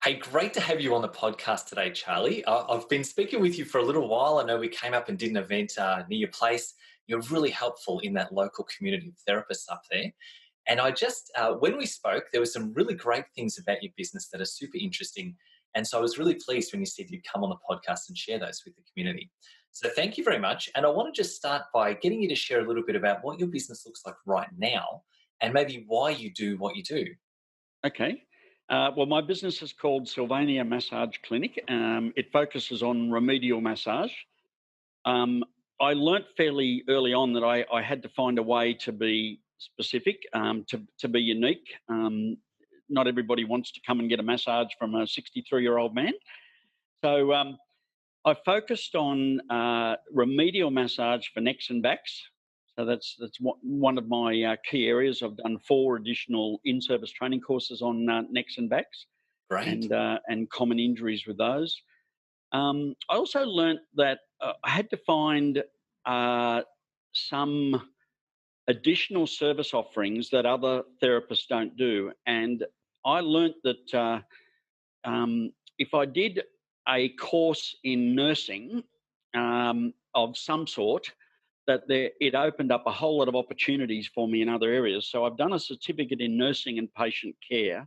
Hey, great to have you on the podcast today, Charlie. I've been speaking with you for a little while. I know we came up and did an event near your place. You're really helpful in that local community of therapists up there. And when we spoke, there were some really great things about your business that are super interesting. And so I was really pleased when you said you'd come on the podcast and share those with the community. So thank you very much. And I want to just start by getting you to share a little bit about what your business looks like right now and maybe why you do what you do. Okay. Well, my business is called Sylvania Massage Clinic. It focuses on remedial massage. Um, I learnt fairly early on that I had to find a way to be specific, to be unique. Not everybody wants to come and get a massage from a 63-year-old man. So I focused on remedial massage for necks and backs. So that's one of my key areas. I've done 4 additional in-service training courses on necks and backs Great. and common injuries with those. I also learnt that I had to find uh, some additional service offerings that other therapists don't do, and I learnt that if I did a course in nursing of some sort, it opened up a whole lot of opportunities for me in other areas. So I've done a certificate in nursing and patient care,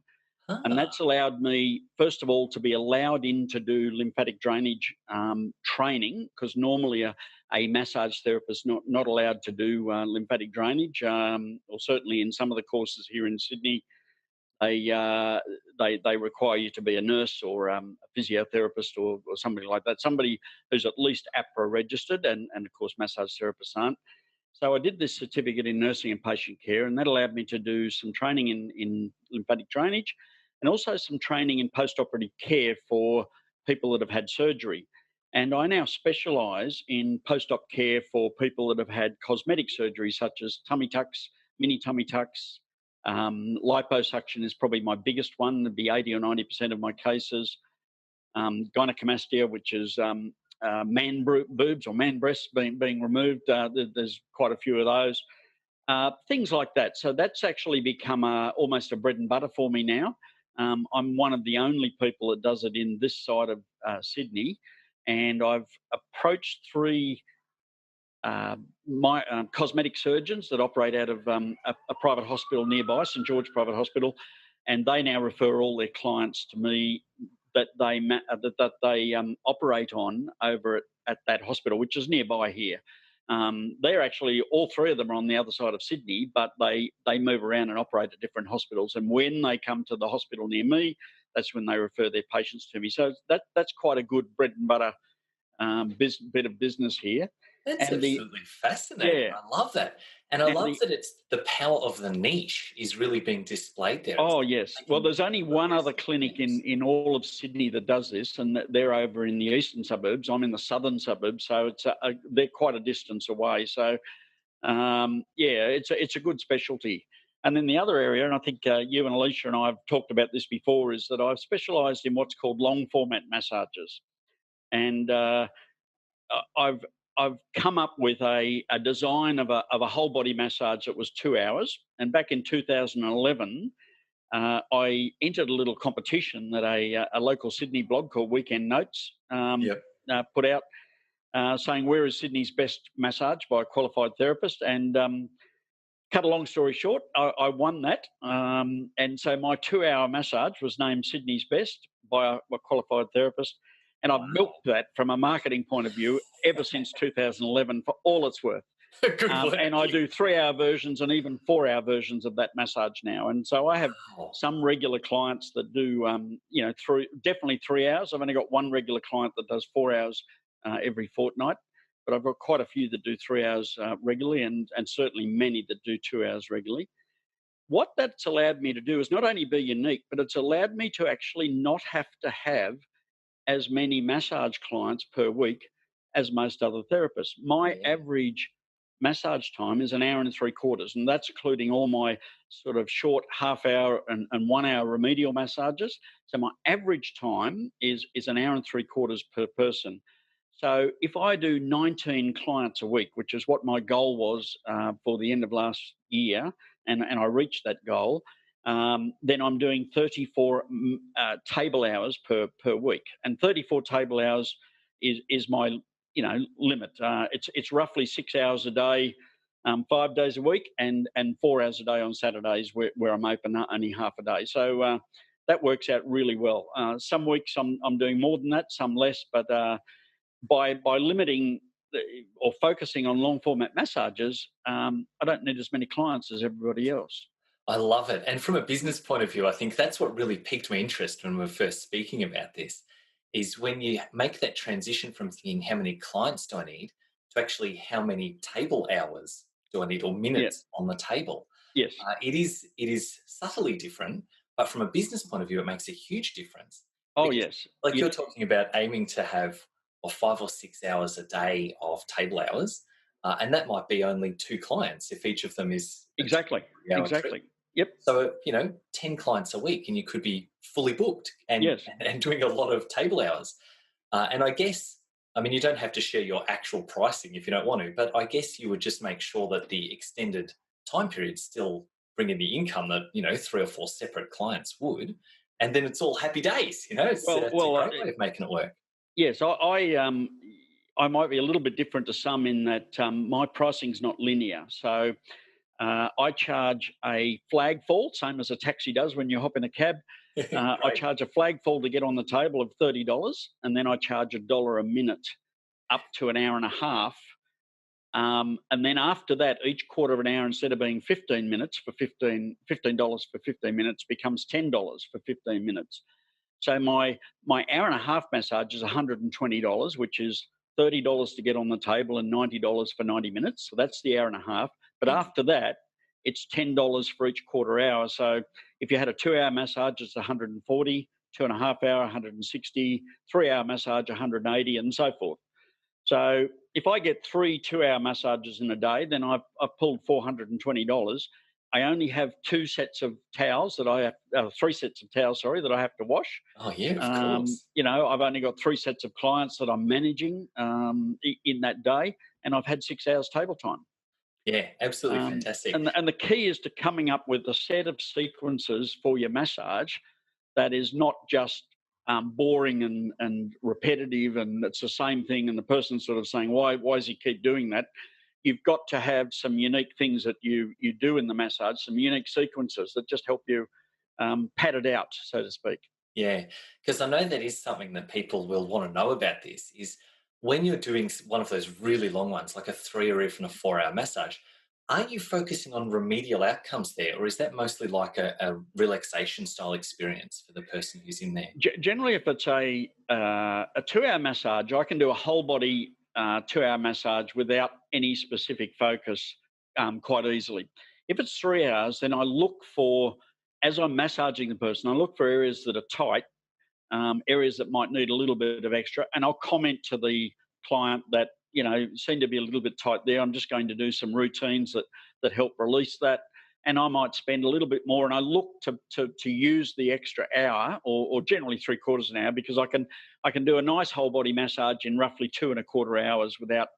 and Ah, that's allowed me, first of all, to be allowed in to do lymphatic drainage training, because normally a massage therapist not allowed to do lymphatic drainage, or certainly in some of the courses here in Sydney, they they require you to be a nurse or a physiotherapist or somebody like that, somebody who's at least APRA registered, and of course massage therapists aren't. So I did this certificate in nursing and patient care, and that allowed me to do some training in lymphatic drainage, and also some training in post-operative care for people that have had surgery. And I now specialise in post-op care for people that have had cosmetic surgery, such as tummy tucks, mini tummy tucks. Liposuction is probably my biggest one. It'd be 80 or 90% of my cases. Gynecomastia, which is boobs or man breasts being removed. There's quite a few of those. Things like that. So that's actually become almost a bread and butter for me now. I'm one of the only people that does it in this side of Sydney, and I've approached 3 my cosmetic surgeons that operate out of a private hospital nearby, St George Private Hospital, and they now refer all their clients to me that they operate on over at that hospital, which is nearby here. They're actually, all 3 of them are on the other side of Sydney, but they move around and operate at different hospitals. And when they come to the hospital near me, that's when they refer their patients to me. So that's quite a good bread and butter bit of business here. that's And the absolutely fascinating. yeah, I love that. And I and love the that it's the power of the niche is really being displayed there. It's oh yes. Well, taking there's only the one other best of clinic things. in all of Sydney that does this, and they're over in the eastern suburbs. I'm in the southern suburbs, so they're quite a distance away. So yeah, it's a good specialty. And then the other area, and I think you and Alicia and I have talked about this before, is that I've specialised in what's called long format massages, and I've come up with a design of a whole body massage that was 2 hours. And back in 2011, I entered a little competition that a local Sydney blog called Weekend Notes Yep. put out, saying where is Sydney's best massage by a qualified therapist. And cut a long story short, I won that. And so my 2 hour massage was named Sydney's best by a qualified therapist. And I've Wow. milked that from a marketing point of view ever since 2011 for all it's worth. Good And work. I do 3 hour versions and even 4 hour versions of that massage now. And so I have Wow. some regular clients that do, definitely 3 hours. I've only got one regular client that does 4 hours every fortnight, but I've got quite a few that do 3 hours regularly, and certainly many that do 2 hours regularly. What that's allowed me to do is not only be unique, but it's allowed me to actually not have to have as many massage clients per week as most other therapists. My Yeah. average massage time is an hour and 3/4, and that's including all my sort of short half hour and 1 hour remedial massages. So my average time is an hour and 3/4 per person. So if I do 19 clients a week, which is what my goal was for the end of last year, and I reached that goal, then I'm doing 34 table hours per week, and 34 table hours is my limit. It's roughly 6 hours a day, 5 days a week, and 4 hours a day on Saturdays where I'm open only half a day. So that works out really well. Some weeks I'm doing more than that, some less, but by limiting or focusing on long format massages, I don't need as many clients as everybody else. I love it. And from a business point of view, I think that's what really piqued my interest when we were first speaking about this, is when you make that transition from thinking how many clients do I need to actually how many table hours do I need or Yeah. minutes on the table. Yes. It is subtly different, but from a business point of view, it makes a huge difference Oh because, yes. like Yeah. you're talking about, aiming to have 5 or 6 hours a day of table hours, and that might be only two clients if each of them is a two Exactly. 3 hour trip. Exactly. Yep. So, 10 clients a week, and you could be fully booked and, Yes. and doing a lot of table hours. And I guess, I mean, you don't have to share your actual pricing if you don't want to, but I guess you would just make sure that the extended time period still bring in the income that, three or four separate clients would. And then it's all happy days, Well, it's a well, great way of making it work. yes. I might be a little bit different to some in that my pricing's not linear. So I charge a flag fall, same as a taxi does when you hop in a cab. I Great. charge a flag fall to get on the table of $30, and then I charge $1 a minute up to an hour and a half. And then after that, each quarter of an hour, instead of being 15 minutes for $15 for 15 minutes, becomes $10 for 15 minutes. So my hour and a half massage is $120, which is $30 to get on the table and $90 for 90 minutes. So that's the hour and a half. But Mm. after that, it's $10 for each quarter hour. So if you had a 2 hour massage, it's 140, 2.5 hour, 160, 3 hour massage, 180, and so forth. So if I get 3 2 hour massages in a day, then I've pulled $420. I only have two sets of towels that I have, three sets of towels, sorry, that I have to wash. Oh, yeah, of course. I've only got three sets of clients that I'm managing in that day, and I've had 6 hours table time. Yeah, absolutely fantastic. And the key is to coming up with a set of sequences for your massage that is not just boring and repetitive, and it's the same thing. And the person's sort of saying, "Why does he keep doing that?" You've got to have some unique things that you do in the massage, some unique sequences that just help you pad it out, so to speak. Yeah, because I know that is something that people will want to know about this is when you're doing one of those really long ones, like a 3 or even a 4 hour massage, are you focusing on remedial outcomes there, or is that mostly like a relaxation style experience for the person who's in there? Generally, if it's a 2 hour massage, I can do a whole body 2 hour massage without any specific focus quite easily. If it's 3 hours, then I look for, as I'm massaging the person, I look for areas that are tight, areas that might need a little bit of extra, and I'll comment to the client that seem to be a little bit tight there. I'm just going to do some routines that help release that, and I might spend a little bit more. And I look to use the extra hour, or generally 3/4 an hour, because I can do a nice whole body massage in roughly 2.25 hours without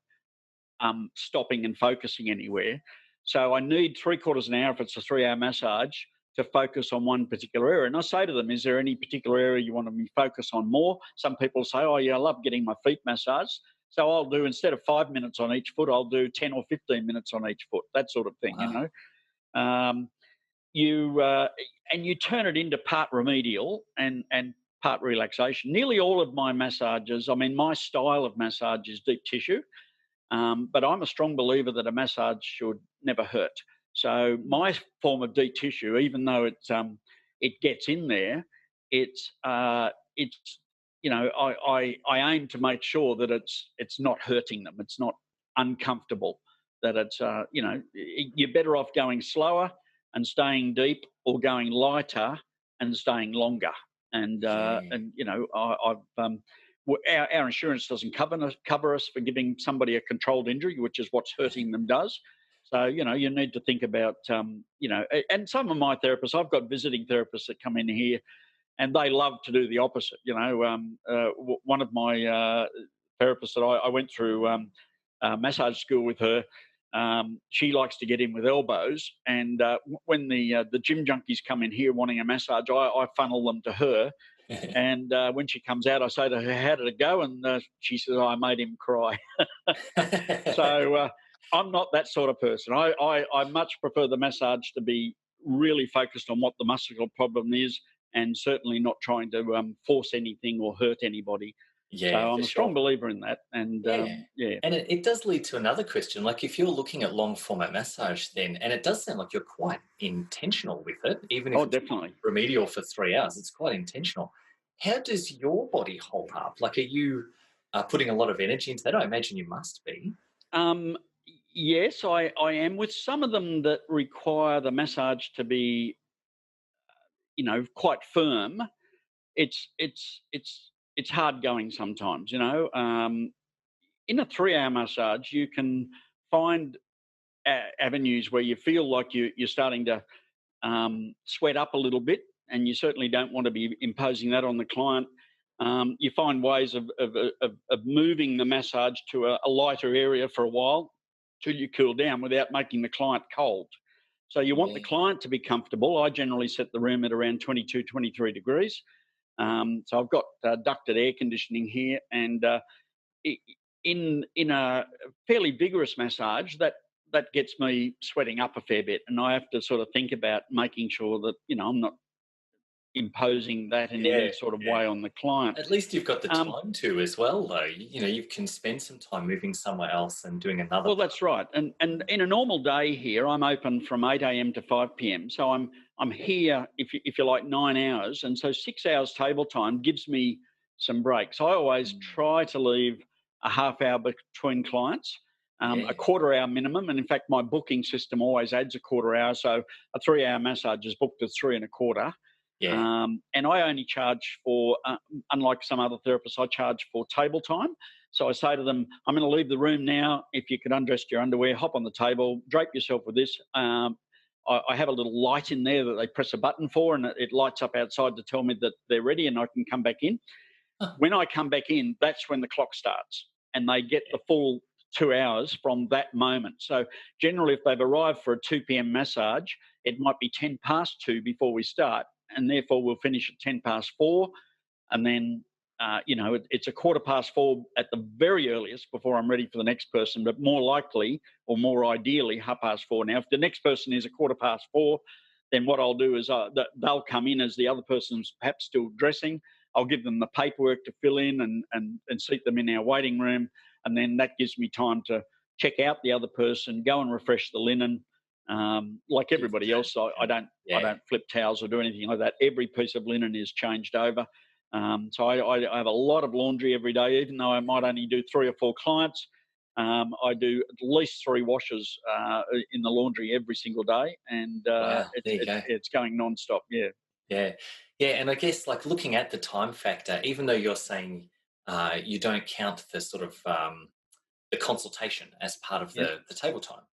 stopping and focusing anywhere. So I need 3/4 an hour if it's a 3 hour massage to focus on one particular area. And I say to them, is there any particular area you want to focus on more? Some people say, oh, yeah, I love getting my feet massaged. So I'll do, instead of 5 minutes on each foot, I'll do 10 or 15 minutes on each foot, that sort of thing, Wow. Um, you turn it into part remedial and part relaxation. Nearly all of my massages, I mean, my style of massage is deep tissue. But I'm a strong believer that a massage should never hurt. So my form of deep tissue, even though it gets in there, it's I aim to make sure that it's not hurting them. It's not uncomfortable. That it's you're better off going slower and staying deep, or going lighter and staying longer. And Yeah. our insurance doesn't cover us for giving somebody a controlled injury, which is what's hurting them does. So you need to think about and some of my therapists, I've got visiting therapists that come in here, and they love to do the opposite. One of my therapists that I went through massage school with her. she likes to get in with elbows. And when the gym junkies come in here wanting a massage, I funnel them to her. And when she comes out, I say to her, "How did it go?" And she says, "I made him cry." So I'm not that sort of person. I much prefer the massage to be really focused on what the muscular problem is, and certainly not trying to force anything or hurt anybody. So Yeah, for I'm a strong sure. believer in that. And Yeah. yeah, And it does lead to another question. Like, if you're looking at long format massage, then, and it does sound like you're quite intentional with it, even if oh, it's not definitely. remedial for 3 hours, it's quite intentional. How does your body hold up? Like, are you putting a lot of energy into that? I imagine you must be. Um, yes, I am with some of them that require the massage to be, quite firm. It's hard going sometimes. In a 3-hour massage, you can find avenues where you feel like you're starting to sweat up a little bit, and you certainly don't want to be imposing that on the client. You find ways of moving the massage to a lighter area for a while till you cool down without making the client cold. So you want the Yeah. client to be comfortable. I generally set the room at around 22, 23 degrees. So I've got ducted air conditioning here, and i- in a fairly vigorous massage, that gets me sweating up a fair bit, and I have to sort of think about making sure that I'm not imposing that in Yeah. any sort of Yeah. way on the client. At least you've got the Um, time to as well, though. You can spend some time moving somewhere else and doing another well, part. that's right, and in a normal day here, I'm open from 8 a.m. to 5 p.m. So I'm here, if you like, 9 hours, and so 6 hours table time gives me some breaks. I always Mm. try to leave a half hour between clients, a Yeah. quarter hour minimum, and in fact, my booking system always adds a quarter hour. So a 3-hour massage is booked at 3 1/4. Yeah. And I only charge for, unlike some other therapists, I charge for table time. So I say to them, "I'm going to leave the room now. If you could undress your underwear, hop on the table, drape yourself with this." I have a little light in there that they press a button for, and it lights up outside to tell me that they're ready and I can come back in. Huh. When I come back in, that's when the clock starts, and they get Yeah. the full 2 hours from that moment. So generally, if they've arrived for a 2 p.m. massage, it might be 10 past 2 before we start, and therefore we'll finish at 10 past 4. And then, it's a 4 past 4 at the very earliest before I'm ready for the next person, but more likely or more ideally, 4:30. Now, if the next person is a 4 past 4, then what I'll do is they'll come in as the other person's perhaps still dressing. I'll give them the paperwork to fill in and seat them in our waiting room. And then that gives me time to check out the other person, go and refresh the linen. Like Good everybody turn. else, I don't I Yeah. don't flip towels or do anything like that. Every piece of linen is changed over. So I have a lot of laundry every day, even though I might only do 3 or 4 clients. I do at least 3 washes in the laundry every single day, and Wow. it's There you it's go. it's going non-stop. Yeah, Yeah. Yeah. And I guess, like, looking at the time factor, even though you're saying you don't count the sort of the consultation as part of yeah, the table time,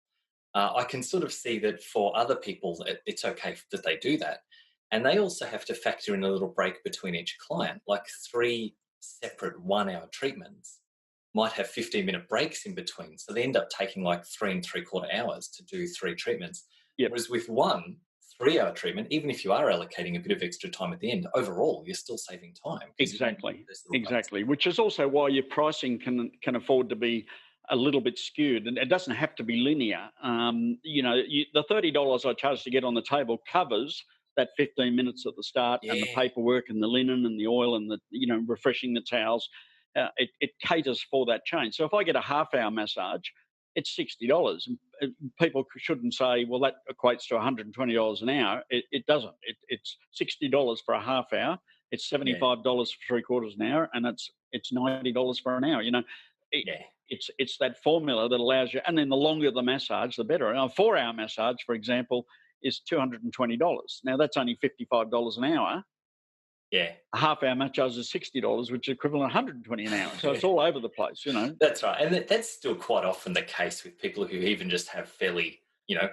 I can sort of see that for other people, it's okay that they do that. And they also have to factor in a little break between each client, like 3 separate 1 hour treatments might have 15-minute breaks in between. So they end up taking like 3 3/4 hours to do 3 treatments. yep. Whereas with one 3 hour treatment, even if you are allocating a bit of extra time at the end, overall, you're still saving time because you don't need Exactly, those little breaks. exactly. Which is also why your pricing can afford to be a little bit skewed, and it doesn't have to be linear. The $30 I charge to get on the table covers that 15 minutes at the start, and the Yeah. paperwork, and the linen, and the oil, and the refreshing the towels. It caters for that change. So if I get a half-hour massage, it's $60, and people shouldn't say, "Well, that equates to $120 an hour." It doesn't. It's $60 for a half hour, it's Yeah. $75 for 3/4 an hour, and it's $90 for an hour. It, Yeah. it's that formula that allows you, and then the longer the massage, the better. Now, a 4-hour massage, for example, is $220. Now that's only $55 an hour. Yeah. A half-hour massage is $60, which is equivalent to 120 an hour. So it's all over the place. That's right. And that's still quite often the case with people who even just have fairly,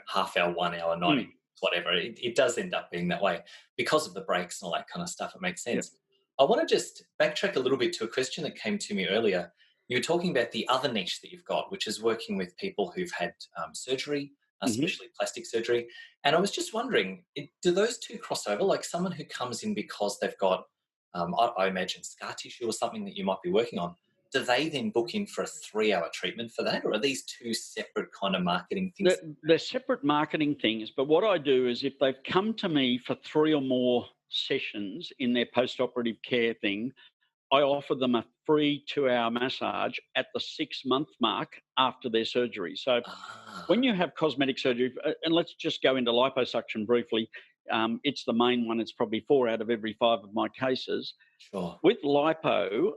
half hour, 1 hour, 90 Mm, minutes, whatever. It does end up being that way because of the breaks and all that kind of stuff. It makes yeah, sense. I want to just backtrack a little bit to a question that came to me earlier. you were talking about the other niche that you've got, which is working with people who've had surgery, Hmm. especially plastic surgery. And I was just wondering, do those two cross over? Like someone who comes in because they've got, I imagine, scar tissue or something that you might be working on, do they then book in for a 3-hour treatment for that? Or are these two separate kind of marketing things? They're separate marketing things, but what I do is if they've come to me for 3 or more sessions in their post-operative care thing, I offer them a free 2-hour massage at the 6-month mark after their surgery. So when Ah, you have cosmetic surgery, and let's just go into liposuction briefly, it's the main one. It's probably 4 out of every 5 of my cases. sure. With lipo,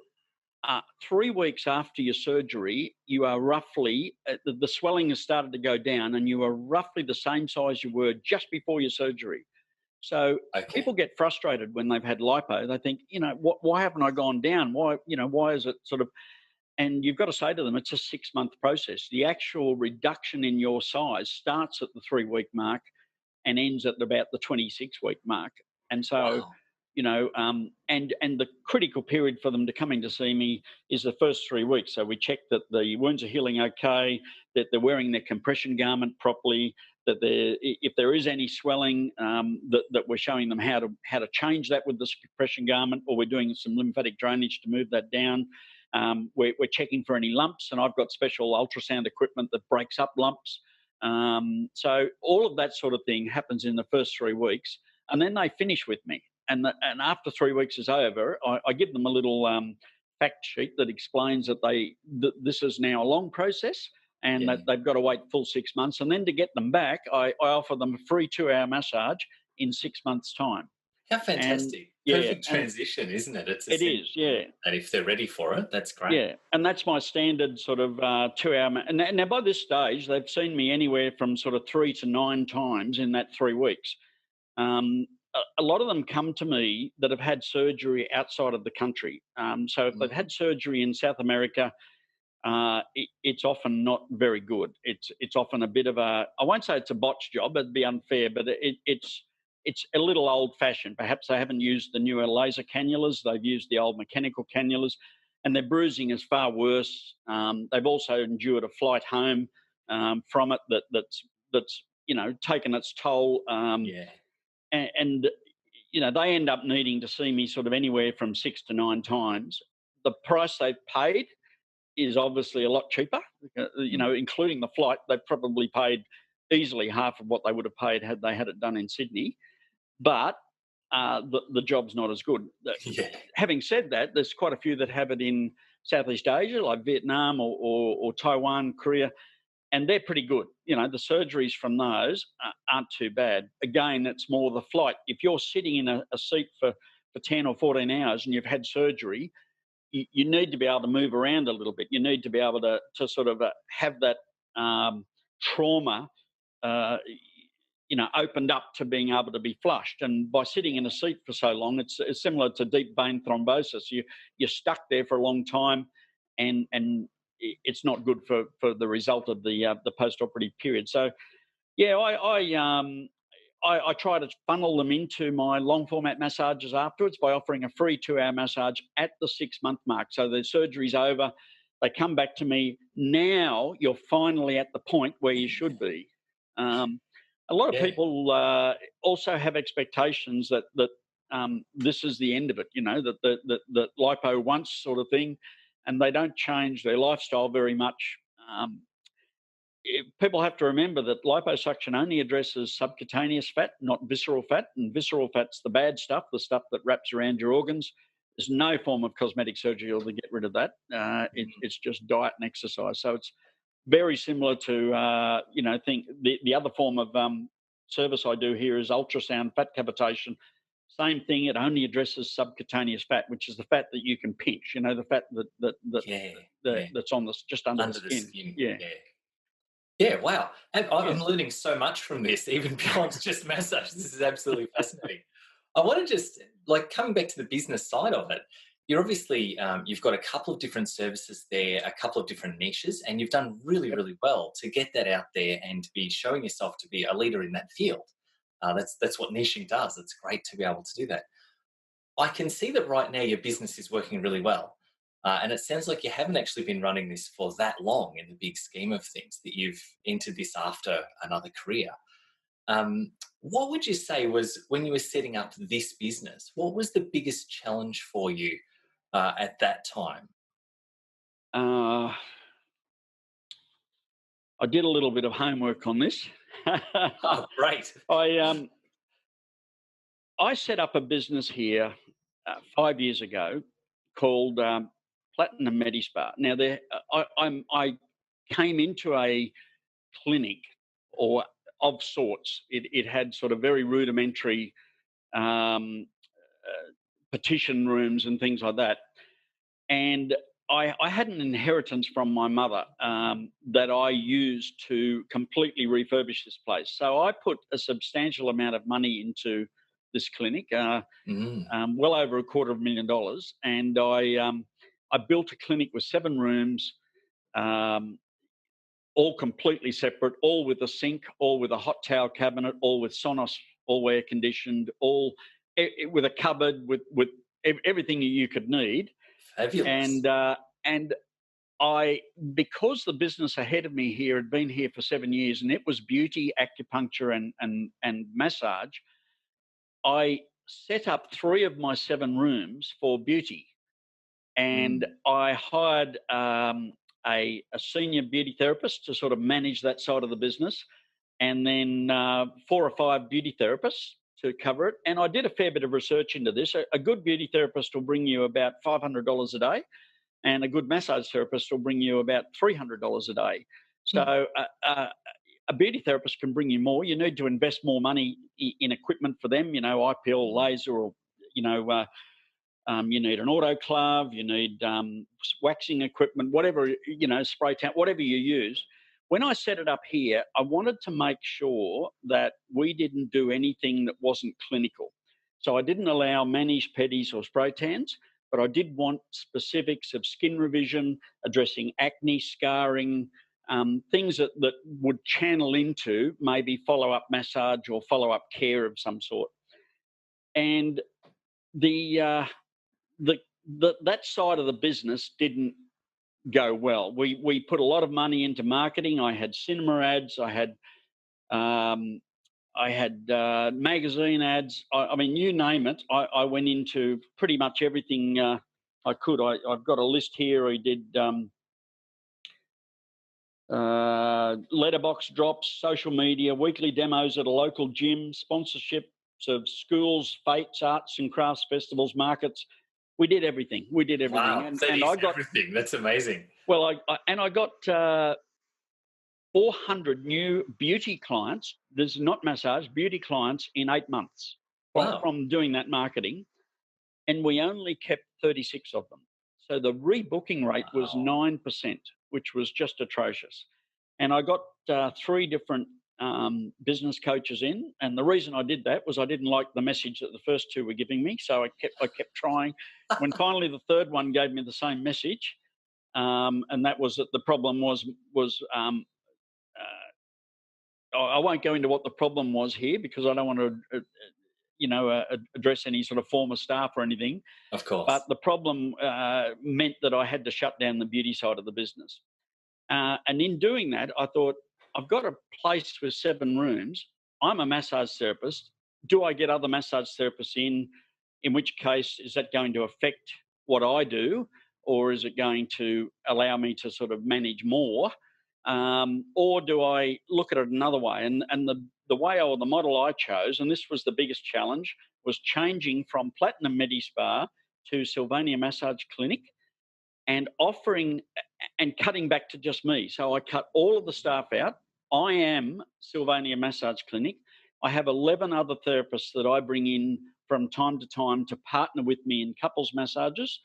3 weeks after your surgery, you are roughly, the swelling has started to go down, and you are roughly the same size you were just before your surgery. So Okay. people get frustrated when they've had lipo. They think, why haven't I gone down? Why is it sort of, and you've got to say to them, it's a 6-month process. The actual reduction in your size starts at the 3-week mark and ends at about the 26-week mark. And so, Wow. and the critical period for them to coming to see me is the first 3 weeks. So we check that the wounds are healing okay, that they're wearing their compression garment properly, that if there is any swelling, that we're showing them how to change that with this compression garment, or we're doing some lymphatic drainage to move that down. We're checking for any lumps, and I've got special ultrasound equipment that breaks up lumps. So all of that sort of thing happens in the first 3 weeks, and then they finish with me. And after 3 weeks is over, I give them a little fact sheet that explains that this is now a long process and Yeah. that they've got to wait full 6 months. And then to get them back, I offer them a free 2-hour massage in 6 months' time. How And fantastic. yeah, Perfect and transition, isn't it? It's it is, yeah. essentially that if they're ready for it, that's great. Yeah, and that's my standard sort of 2 hour. And now by this stage, they've seen me anywhere from sort of 3 to 9 times in that 3 weeks. A lot of them come to me that have had surgery outside of the country. So if they've Mhm. had surgery in South America, it's often not very good. It's often a bit of a, I won't say it's a botch job, it'd be unfair, but it's a little old fashioned. Perhaps they haven't used the newer laser cannulas, they've used the old mechanical cannulas, and their bruising is far worse. They've also endured a flight home from it that's taken its toll. Yeah. And they end up needing to see me sort of anywhere from 6 to 9 times. The price they've paid is obviously a lot cheaper. Mm. Including the flight, they probably paid easily half of what they would have paid had they had it done in Sydney. But the job's not as good. Yeah. Having said that, there's quite a few that have it in Southeast Asia, like Vietnam or Taiwan, Korea, and they're pretty good. The surgeries from those aren't too bad. Again, it's more the flight. If you're sitting in a seat for 10 or 14 hours and you've had surgery, you need to be able to move around a little bit. You need to be able to sort of have that trauma, uh, opened up to being able to be flushed. And by sitting in a seat for so long, it's similar to deep vein thrombosis. You're stuck there for a long time, and it's not good for the result of the post operative period. So yeah, I try to funnel them into my long format massages afterwards by offering a free 2-hour massage at the 6-month mark. So the surgery's over. They come back to me. Now you're finally at the point where you should be. Um, a lot of Yeah. people also have expectations that this is the end of it. That lipo once sort of thing, and they don't change their lifestyle very much. Um, People have to remember that liposuction only addresses subcutaneous fat, not visceral fat. And visceral fat's the bad stuff, the stuff that wraps around your organs. There's no form of cosmetic surgery to get rid of that. It's just diet and exercise. So it's very similar to, think the other form of service I do here is ultrasound fat cavitation. Same thing. It only addresses subcutaneous fat, which is the fat that you can pinch. The fat Yeah. Yeah. that's on just under the Under the skin. skin. Yeah, Yeah. Yeah. Wow. And yeah. I'm learning so much from this, even beyond just massage. This is absolutely fascinating. I want to just like coming back to the business side of it. You're obviously you've got a couple of different services there, a couple of different niches, and you've done really, Yep. really well to get that out there and be showing yourself to be a leader in that field. That's what niching does. It's great to be able to do that. I can see that right now your business is working really well. And it sounds like you haven't actually been running this for that long in the big scheme of things, that you've entered this after another career. What would you say was, when you were setting up this business, what was the biggest challenge for you at that time? Uh, I did a little bit of homework on this. Oh, great. I I set up a business here 5 years ago called Platinum Medispa. Now, I came into a clinic or of sorts. It had sort of very rudimentary um, petition rooms and things like that. And I had an inheritance from my mother that I used to completely refurbish this place. So I put a substantial amount of money into this clinic, Mm, well over $250,000, and I built a clinic with 7 rooms, um, all completely separate, all with a sink, all with a hot towel cabinet, all with Sonos, all air conditioned, all with a cupboard with everything you could need. fabulous. And I, because the business ahead of me here had been here for 7 years, and it was beauty, acupuncture, and massage. I set up 3 of my 7 rooms for beauty, and Mm, I hired a senior beauty therapist to sort of manage that side of the business, and then 4 or 5 beauty therapists to cover it. And I did a fair bit of research into this. A good beauty therapist will bring you about $500 a day, and a good massage therapist will bring you about $300 a day. mm, So a beauty therapist can bring you more. You need to invest more money in equipment for them, IPL, laser, or you know, you need an autoclave, you need waxing equipment, whatever, spray tan, whatever you use. When I set it up here, I wanted to make sure that we didn't do anything that wasn't clinical. So I didn't allow manis, pedis, or spray tans, but I did want specifics of skin revision, addressing acne, scarring, things that would channel into maybe follow up massage or follow up care of some sort. And the the, that side of the business didn't go well. We put a lot of money into marketing. I had cinema ads. Um, I had magazine ads. I mean, you name it. I went into pretty much everything I could. I've got a list here. I did letterbox drops, social media, weekly demos at a local gym, sponsorships of schools, fates, arts and crafts festivals, markets. We did everything. We did everything, wow, that and is I got everything. That's amazing. well. I got 400 new beauty clients. There's not massage beauty clients in 8 months Wow. from doing that marketing, and we only kept 36 of them. So the rebooking rate was Wow. 9%, which was just atrocious. And I got 3 different business coaches in, and the reason I did that was I didn't like the message that the first 2 were giving me, so I kept trying. When finally the third one gave me the same message, and that was that the problem was I won't go into what the problem was here because I don't want to address any sort of former staff or anything. Of But course. the problem meant that I had to shut down the beauty side of the business. And in doing that, I thought, I've got a place with 7 rooms. I'm a massage therapist. Do I get other massage therapists in? In which case, is that going to affect what I do? Or is it going to allow me to sort of manage more? Or do I look at it another way? And the way or the model I chose, and this was the biggest challenge, was changing from Platinum Medispa to Sylvania Massage Clinic and offering and cutting back to just me. So I cut all of the staff out. I am Sylvania Massage Clinic. I have 11 other therapists that I bring in from time to time to partner with me in couples massages.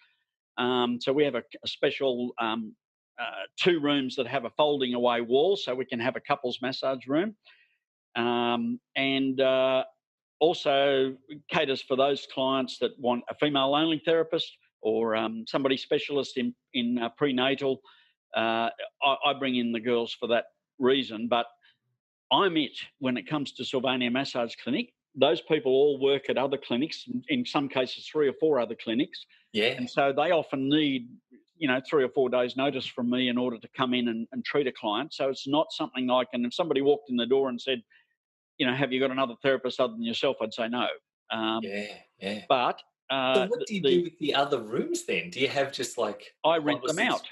So we have a special 2 rooms that have a folding away wall so we can have a couples massage room. And also caters for those clients that want a female only therapist or somebody specialist in prenatal. I bring in the girls for that reason, but I'm it when it comes to Sylvania Massage Clinic. Those people all work at other clinics, in some cases 3 or 4 other clinics, Yeah. and so they often need 3 or 4 days notice from me in order to come in and treat a client. So it's not something I can, if somebody walked in the door and said, have you got another therapist other than yourself? I'd say no. Um, Yeah, yeah. but So uh, what the, do you do the with the other rooms then? Do you have just like I five rent or them six? out.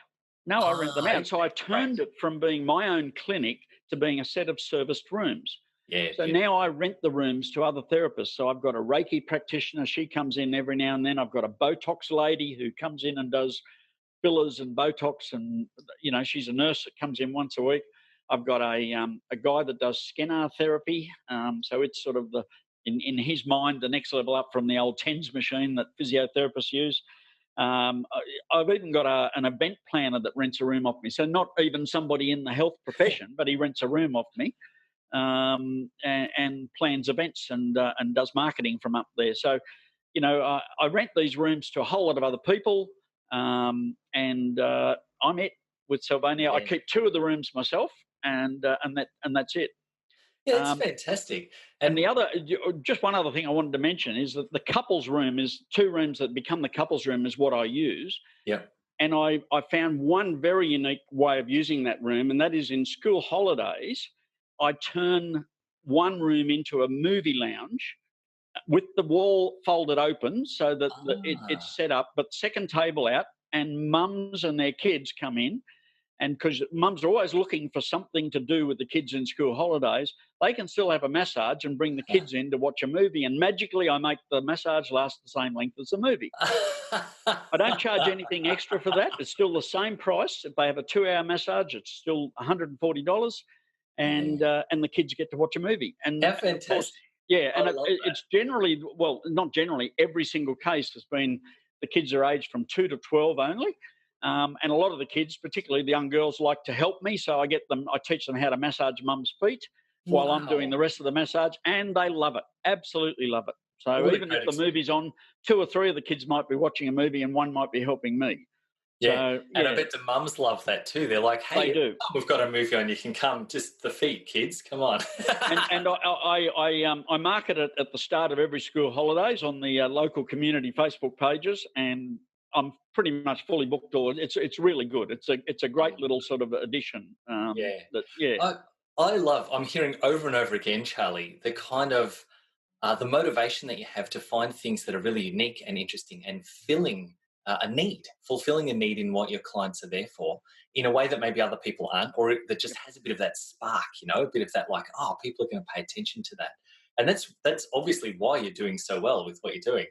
No, I rent them Ah, out. So okay, I've great. turned it from being my own clinic to being a set of serviced rooms. Yeah, So now beautiful. I rent the rooms to other therapists. So I've got a Reiki practitioner. She comes in every now and then. I've got a Botox lady who comes in and does fillers and Botox, and she's a nurse that comes in once a week. I've got a guy that does scanner therapy. So it's sort of in his mind the next level up from the old TENS machine that physiotherapists use. I've even got an event planner that rents a room off me. So not even somebody in the health profession, but he rents a room off me, and plans events and does marketing from up there. So I rent these rooms to a whole lot of other people, and I'm it with Sylvania. I Yeah. keep 2 of the rooms myself, and that's it. Yeah, that's Um, fantastic. and And just one other thing I wanted to mention is that the couples room is 2 rooms that become the couples room is what I use. yeah. And I found one very unique way of using that room, and that is in school holidays. I turn one room into a movie lounge with the wall folded open so that it's Ah. set up, but second table out, and mums and their kids come in. And because mums are always looking for something to do with the kids in school holidays, they can still have a massage and bring the kids in to watch a movie. And magically, I make the massage last the same length as the movie. I don't charge anything extra for that. It's still the same price. If they have a 2-hour massage, it's still $140, Yeah. and the kids get to watch a movie. How And of course, fantastic. yeah, I and love that. it's generally, well, not generally, every single case has been the kids are aged from 2 to 12 only. And a lot of the kids, particularly the young girls, like to help me. So I teach them how to massage mum's feet while I'm doing Wow. the rest of the massage, and they love it, absolutely love it. So What a even if great the experience. movie's on, 2 or 3 of the kids might be watching a movie and one might be helping me. Yeah. So And I yeah, bet the mums love that too. They're like, they hey, do. we've got a movie on. You can come. Just the feet, kids. Come on. And I market it at the start of every school holidays on the local community Facebook pages, and I'm pretty much fully booked. Or it's really good. It's a great little sort of addition. Yeah. That yeah, I I'm hearing over and over again, Charlie, the kind of the motivation that you have to find things that are really unique and interesting and fulfilling a need in what your clients are there for in a way that maybe other people aren't, or that just has a bit of that spark, a bit of that like, oh, people are going to pay attention to that. And that's obviously why you're doing so well with what you're doing.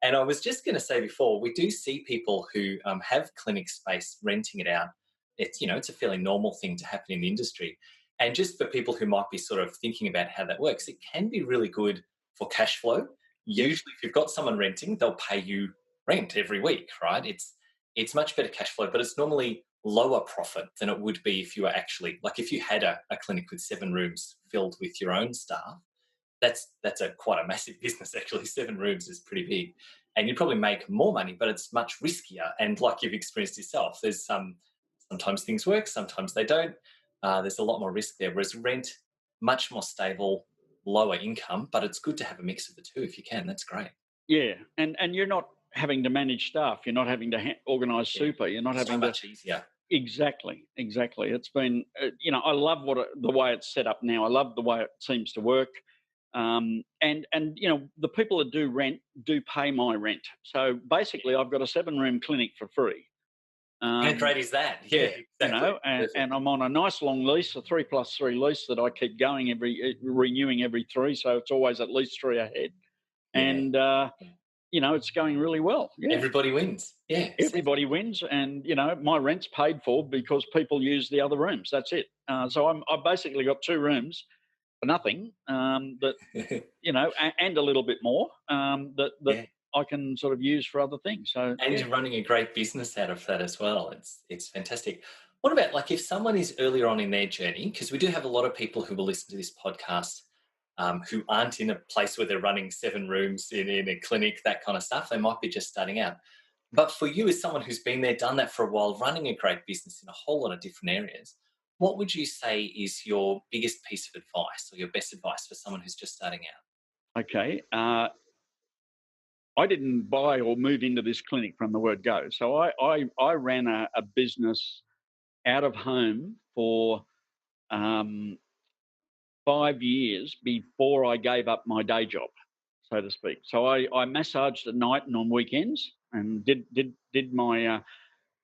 And I was just going to say before, we do see people who have clinic space renting it out. It's a fairly normal thing to happen in the industry. And just for people who might be sort of thinking about how that works, it can be really good for cash flow. yep, Usually, if you've got someone renting, they'll pay you rent every week, right? It's much better cash flow, but it's normally lower profit than it would be if you were actually like if you had a clinic with 7 rooms filled with your own staff. That's a quite a massive business actually. 7 rooms is pretty big, and you'd probably make more money, but it's much riskier. And like you've experienced yourself, there's sometimes things work, sometimes they don't. There's a lot more risk there. Whereas rent, much more stable, lower income, but it's good to have a mix of the two if you can. That's great. yeah, and you're not having to manage staff. You're not having to organise Yeah, super. You're not so having to. much easier. Exactly, exactly. It's been, I love the way it's set up now. I love the way it seems to work. And the people that do rent do pay my rent. So basically, I've got a 7-room clinic for free. How Um, great is that? Yeah, yeah, exactly. and Perfect. I'm on a nice long lease, a 3+3 lease that I keep going renewing every 3. So it's always at least 3 ahead, Yeah. and it's going really well. Yeah. Everybody wins. Yeah. Sounds Everybody wins, and my rent's paid for because people use the other rooms. That's it. So I've basically got 2 rooms for nothing. That good. and a little bit more, that Yeah. I can sort of use for other things. So And yeah, you're running a great business out of that as well. It's fantastic. What about like if someone is earlier on in their journey? Because we do have a lot of people who will listen to this podcast who aren't in a place where they're running 7 rooms in a clinic, that kind of stuff. They might be just starting out. But for you, as someone who's been there, done that for a while, running a great business in a whole lot of different areas, what would you say is your biggest piece of advice or your best advice for someone who's just starting out? okay. I didn't buy or move into this clinic from the word go. So I ran a business out of home for 5 years before I gave up my day job, so to speak. So I massaged at night and on weekends, and did my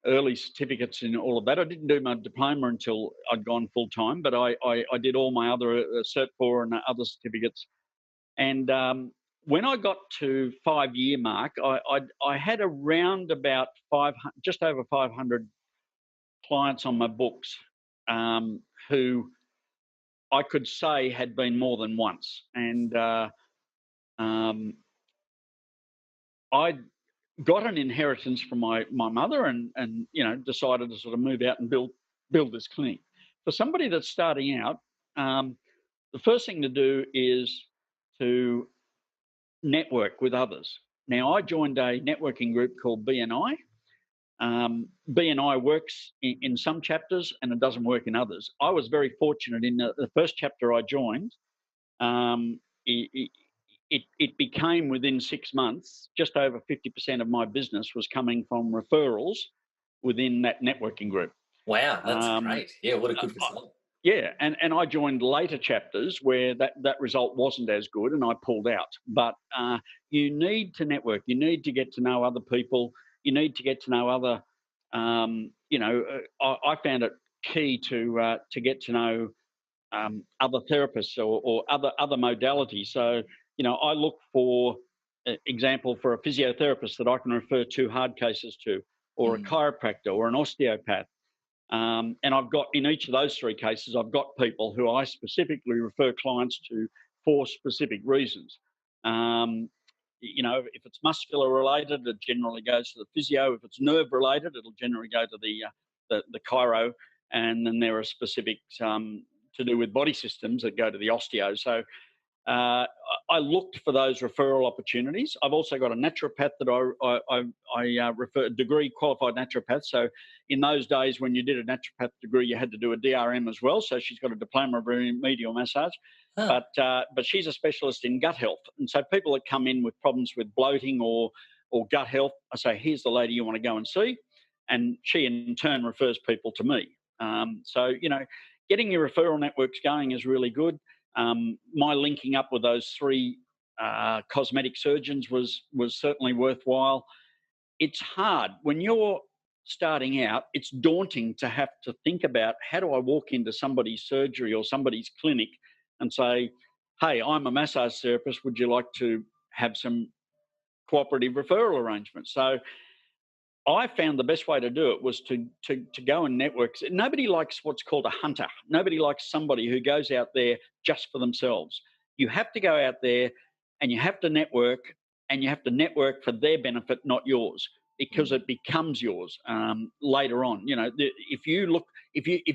early certificates in all of that. I didn't do my diploma until I'd gone full time, but I did all my other Cert 4 and other certificates. And when I got to 5 year mark, I had around about just over 500 clients on my books, who I could say had been more than once. And um, I got an inheritance from my mother, and decided to sort of move out and build this clinic. For somebody that's starting out, the first thing to do is to network with others. Now, I joined a networking group called BNI. BNI works in some chapters and it doesn't work in others. I was very fortunate in the first chapter I joined. Um, it became within 6 months, just over 50% of my business was coming from referrals within that networking group. Wow, that's Um, great. Yeah, what a uh, good result. yeah, and I joined later chapters where that result wasn't as good, and I pulled out. But you need to network. You need to get to know other people. You need to get to know other. I found it key to get to know other therapists or other modalities. So I look for example for a physiotherapist that I can refer two hard cases to, or a Mm. chiropractor, or an osteopath. And I've got, in each of those three cases, I've got people who I specifically refer clients to for specific reasons. If it's muscular related, it generally goes to the physio. If it's nerve related, it'll generally go to the chiro. And then there are specifics to do with body systems that go to the osteo. So uh, I looked for those referral opportunities. I've also got a naturopath that I refer, degree qualified naturopath. So in those days when you did a naturopath degree, you had to do a DRM as well. So she's got a diploma of remedial massage, Huh. but she's a specialist in gut health. And so people that come in with problems with bloating or gut health, I say, here's the lady you want to go and see, and she in turn refers people to me. Getting your referral networks going is really good. My linking up with those three cosmetic surgeons was certainly worthwhile. It's hard when you're starting out. It's daunting to have to think about, how do I walk into somebody's surgery or somebody's clinic and say, hey, I'm a massage therapist, would you like to have some cooperative referral arrangements? So I found the best way to do it was to go and network. Nobody likes what's called a hunter. Nobody likes somebody who goes out there just for themselves. You have to go out there and you have to network, and you have to network for their benefit, not yours, because Mm. it becomes yours later on. If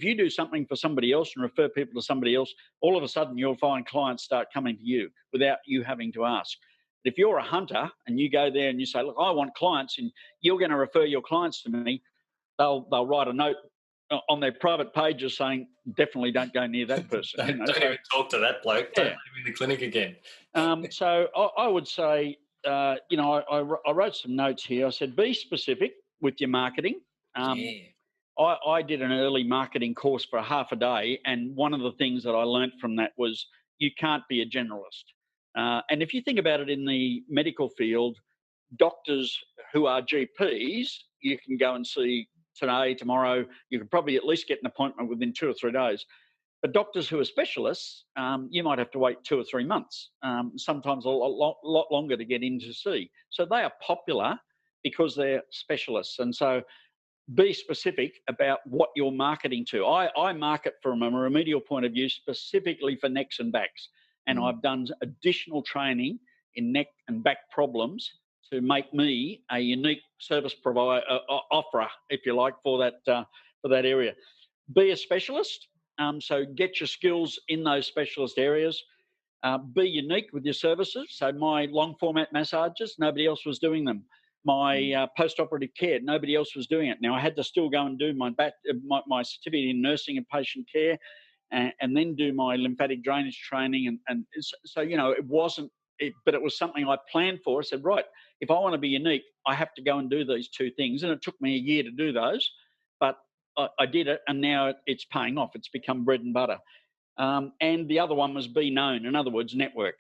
you do something for somebody else and refer people to somebody else, all of a sudden you'll find clients start coming to you without you having to ask. If you're a hunter and you go there and you say, look, I want clients, and you're going to refer your clients to me, they'll write a note on their private pages saying, definitely don't go near that person. Don't So even talk to that bloke. Don't let yeah. him in the clinic again. So I would say, I wrote some notes here. I said, be specific with your marketing. Um, Yeah. I did an early marketing course for half a day, and one of the things that I learnt from that was you can't be a generalist. And if you think about it in the medical field, doctors who are GPs, you can go and see today, tomorrow. You can probably at least get an appointment within 2 or 3 days. But doctors who are specialists, you might have to wait 2 or 3 months, sometimes a lot longer to get in to see. So they are popular because they're specialists. And so be specific about what you're marketing to. I market from a remedial point of view specifically for necks and backs. And Mm. I've done additional training in neck and back problems to make me a unique service provider, offerer, if you like, for that area. Be a specialist. So get your skills in those specialist areas. Be unique with your services. So my long format massages, nobody else was doing them. My Mm. post-operative care, nobody else was doing it. Now I had to still go and do my certificate in nursing and patient care, and then do my lymphatic drainage training. And so it wasn't, but it was something I planned for. I said, right, if I want to be unique, I have to go and do these two things. And it took me a year to do those, but I did it, and now it's paying off. It's become bread and butter. And the other one was be known. In other words, network.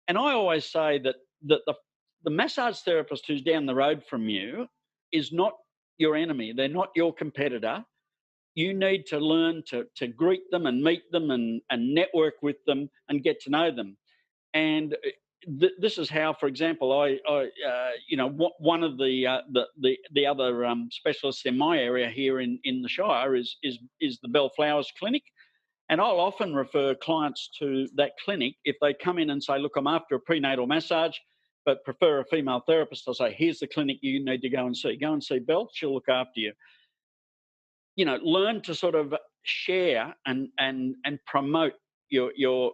And I always say that the massage therapist who's down the road from you is not your enemy. They're not your competitor. You need to learn to greet them and meet them and network with them and get to know them. And this is how, for example, one of the other specialists in my area here in the Shire is the Bellflowers Clinic. And I'll often refer clients to that clinic if they come in and say, look, I'm after a prenatal massage, but prefer a female therapist. I'll say, here's the clinic you need to go and see. Go and see Belle. She'll look after you. Learn to sort of share and promote your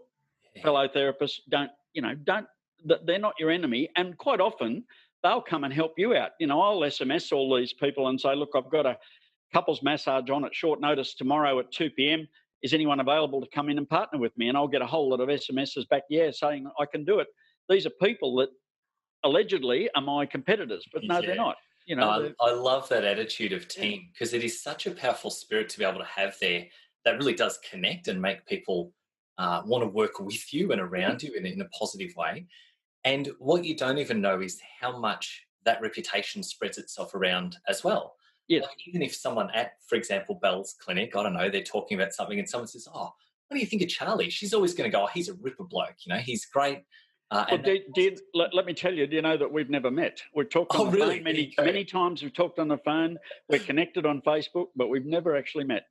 fellow therapists. They're not your enemy. And quite often they'll come and help you out. I'll SMS all these people and say, look, I've got a couples massage on at short notice tomorrow at 2 p.m. Is anyone available to come in and partner with me? And I'll get a whole lot of SMSs back, saying I can do it. These are people that allegedly are my competitors, but no, they're not. I love that attitude of team, because it is such a powerful spirit to be able to have there that really does connect and make people want to work with you and around you in a positive way. And what you don't even know is how much that reputation spreads itself around as well. Yes. Like, even if someone at, for example, Belle's clinic, I don't know, they're talking about something and someone says, oh, what do you think of Charlie? She's always going to go, oh, he's a ripper bloke, he's great. Well, let me tell you, do you know that we've never met? We've talked on the phone many times. We've talked on the phone. We're connected on Facebook, but we've never actually met.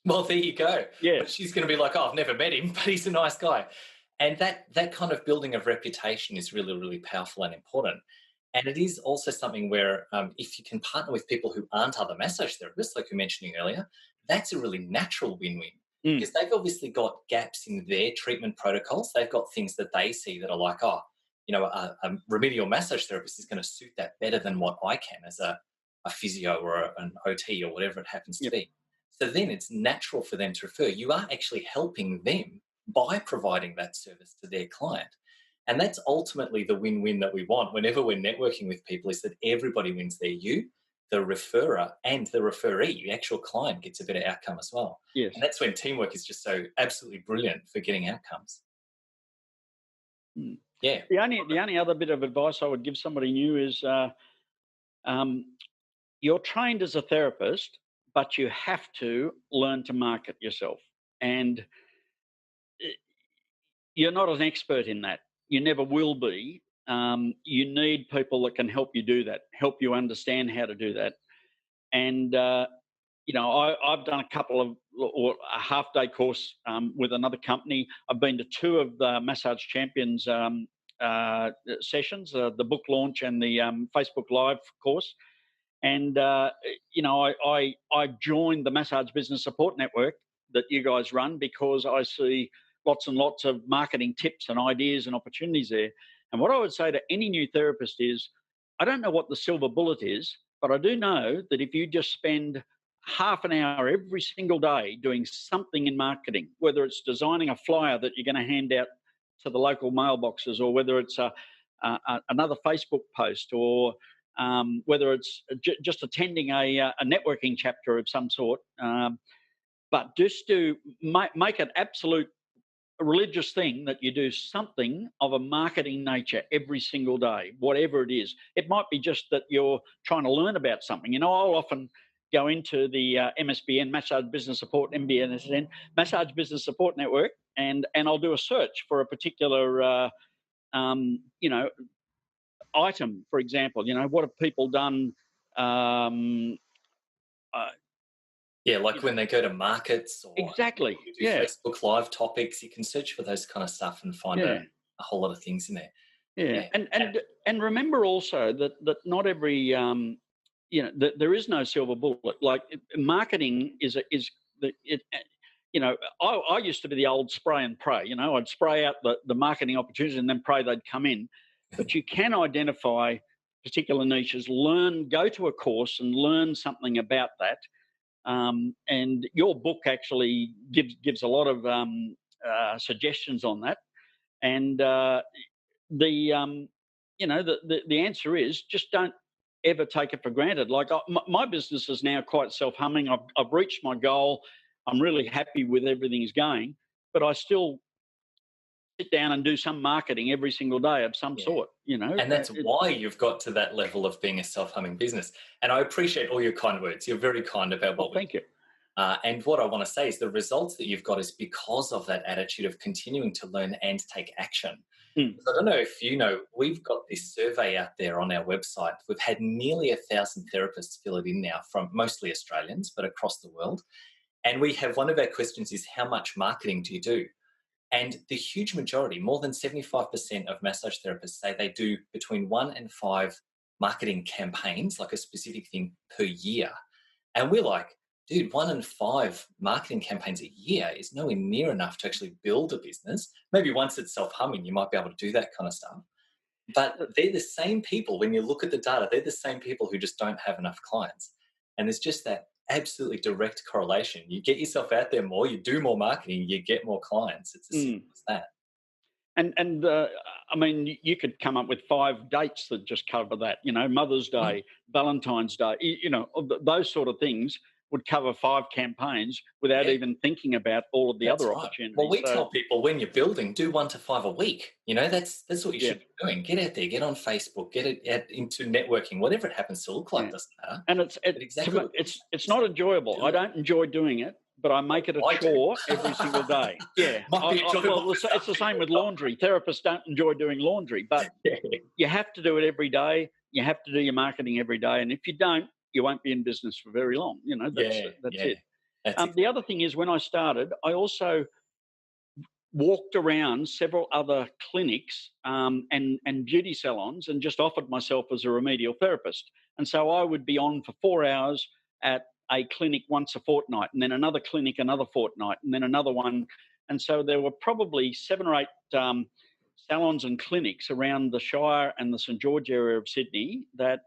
Well, there you go. Yeah. But she's going to be like, oh, I've never met him, but he's a nice guy. And that kind of building of reputation is really, really powerful and important. And it is also something where if you can partner with people who aren't other massage therapists, like you were mentioning earlier, that's a really natural win-win. Because they've obviously got gaps in their treatment protocols. They've got things that they see that are like, oh, a remedial massage therapist is going to suit that better than what I can as a physio or an OT or whatever it happens to be. So then it's natural for them to refer. You are actually helping them by providing that service to their client. And that's ultimately the win-win that we want whenever we're networking with people, is that everybody wins there. You, the referrer, and the referee, the actual client, gets a better outcome as well. Yes. And that's when teamwork is just so absolutely brilliant for getting outcomes. Yeah. The only other bit of advice I would give somebody new is you're trained as a therapist, but you have to learn to market yourself. And you're not an expert in that. You never will be. You need people that can help you do that, help you understand how to do that. And, I've done a half-day course with another company. I've been to two of the Massage Champions sessions, the book launch and the Facebook Live course. And, I joined the Massage Business Support Network that you guys run because I see lots and lots of marketing tips and ideas and opportunities there. And what I would say to any new therapist is, I don't know what the silver bullet is, but I do know that if you just spend half an hour every single day doing something in marketing, whether it's designing a flyer that you're going to hand out to the local mailboxes, or whether it's another Facebook post, or whether it's just attending a networking chapter of some sort, but just to make it absolute a religious thing that you do something of a marketing nature every single day, whatever it is. It might be just that you're trying to learn about something. I'll often go into the MSBN, Massage Business Support, MBNSN, Massage Business Support Network, and I'll do a search for a particular, item, for example. What have people done? Like when they go to markets, or exactly, you do Facebook Live topics, you can search for those kind of stuff and find a whole lot of things in there. Yeah. And remember also that not every there is no silver bullet. Like marketing I used to be the old spray and pray. I'd spray out the marketing opportunities and then pray they'd come in. But you can identify particular niches, go to a course and learn something about that. And your book actually gives a lot of suggestions on that. And the answer is just don't ever take it for granted. Like my business is now quite self-humming. I've reached my goal. I'm really happy with everything's going, but I still sit down and do some marketing every single day of some Yeah. sort. And that's why you've got to that level of being a self-humming business. And I appreciate all your kind words. You're very kind about Well, what we thank you. and what I want to say is the results that you've got is because of that attitude of continuing to learn and take action. Mm. I don't know if you know, we've got this survey out there on our website. We've had nearly 1,000 therapists fill it in now from mostly Australians, but across the world. And we have one of our questions is how much marketing do you do? And the huge majority, more than 75% of massage therapists say they do between 1 and 5 marketing campaigns, like a specific thing per year. And we're like, dude, 1 in 5 marketing campaigns a year is nowhere near enough to actually build a business. Maybe once it's self-humming, you might be able to do that kind of stuff. But they're the same people, when you look at the data, they're the same people who just don't have enough clients. And there's just that absolutely direct correlation. You get yourself out there more, you do more marketing, you get more clients. It's as simple as that. And I mean, you could come up with 5 dates that just cover that. Mother's Day, Valentine's Day. Those sort of things would cover 5 campaigns without Yeah. even thinking about all of the That's other right. opportunities. Well, we tell people when you're building, do 1 to 5 a week. That's what you Yeah. should be doing. Get out there, get on Facebook, get it out into networking, whatever it happens to look like, Yeah. doesn't matter. And But exactly what it's not enjoyable. I don't enjoy doing it, but I make it a I do. chore every single day. Yeah. Might be a chore, Well, but it's the same with laundry. Therapists don't enjoy doing laundry, but Yeah. you have to do it every day. You have to do your marketing every day, and if you don't, you won't be in business for very long. That's Yeah, that's yeah. it. That's The other thing is, when I started, I also walked around several other clinics and beauty salons and just offered myself as a remedial therapist. And so I would be on for 4 hours at a clinic once a fortnight, and then another clinic another fortnight, and then another one. And so there were probably 7 or 8 salons and clinics around the Shire and the St George area of Sydney that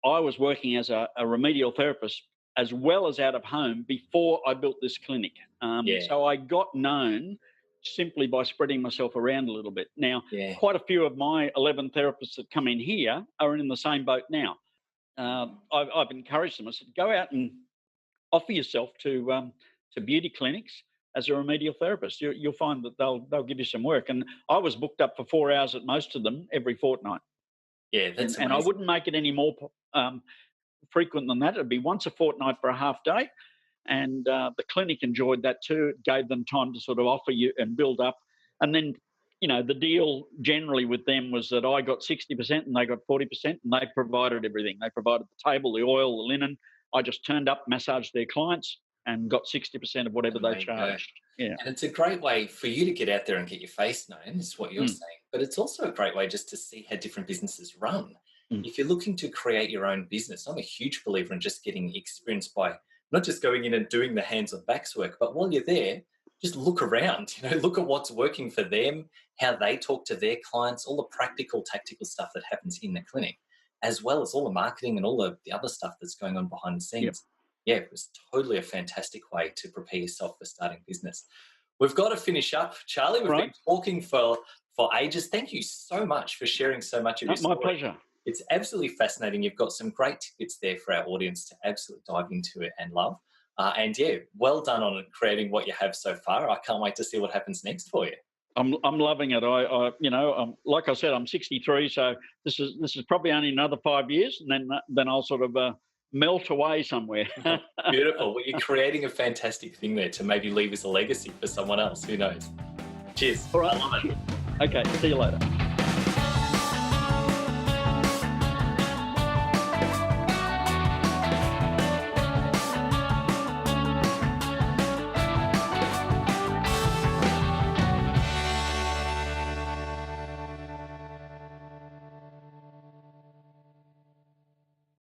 I was working as a remedial therapist as well as out of home before I built this clinic. Yeah. So I got known simply by spreading myself around a little bit. Now, Yeah. quite a few of my 11 therapists that come in here are in the same boat now. I've encouraged them. I said, go out and offer yourself to beauty clinics as a remedial therapist. You'll find that they'll give you some work. And I was booked up for 4 hours at most of them every fortnight. Yeah, that's and I amazing. wouldn't make it any more frequent than that. It'd be once a fortnight for a half day. And the clinic enjoyed that too. It gave them time to sort of offer you and build up. And then, the deal generally with them was that I got 60% and they got 40%, and they provided everything. They provided the table, the oil, the linen. I just turned up, massaged their clients, and got 60% of whatever they charged. Yeah. And it's a great way for you to get out there and get your face known, is what you're saying. But it's also a great way just to see how different businesses run. If you're looking to create your own business, I'm a huge believer in just getting experience by not just going in and doing the hands on backs work, but while you're there, just look around, look at what's working for them, how they talk to their clients, all the practical, tactical stuff that happens in the clinic, as well as all the marketing and all the other stuff that's going on behind the scenes. Yep. Yeah, it was totally a fantastic way to prepare yourself for starting business. We've got to finish up, Charlie. We've been talking for ages. Thank you so much for sharing so much of your story. My pleasure. It's absolutely fascinating. You've got some great tidbits there for our audience to absolutely dive into it and love. And yeah, well done on creating what you have so far. I can't wait to see what happens next for you. I'm loving it. Like I said, I'm 63, so this is probably only another 5 years, and then I'll sort of melt away somewhere. Beautiful. Well, you're creating a fantastic thing there to maybe leave as a legacy for someone else. Who knows? Cheers. All right. I love it. Okay. See you later.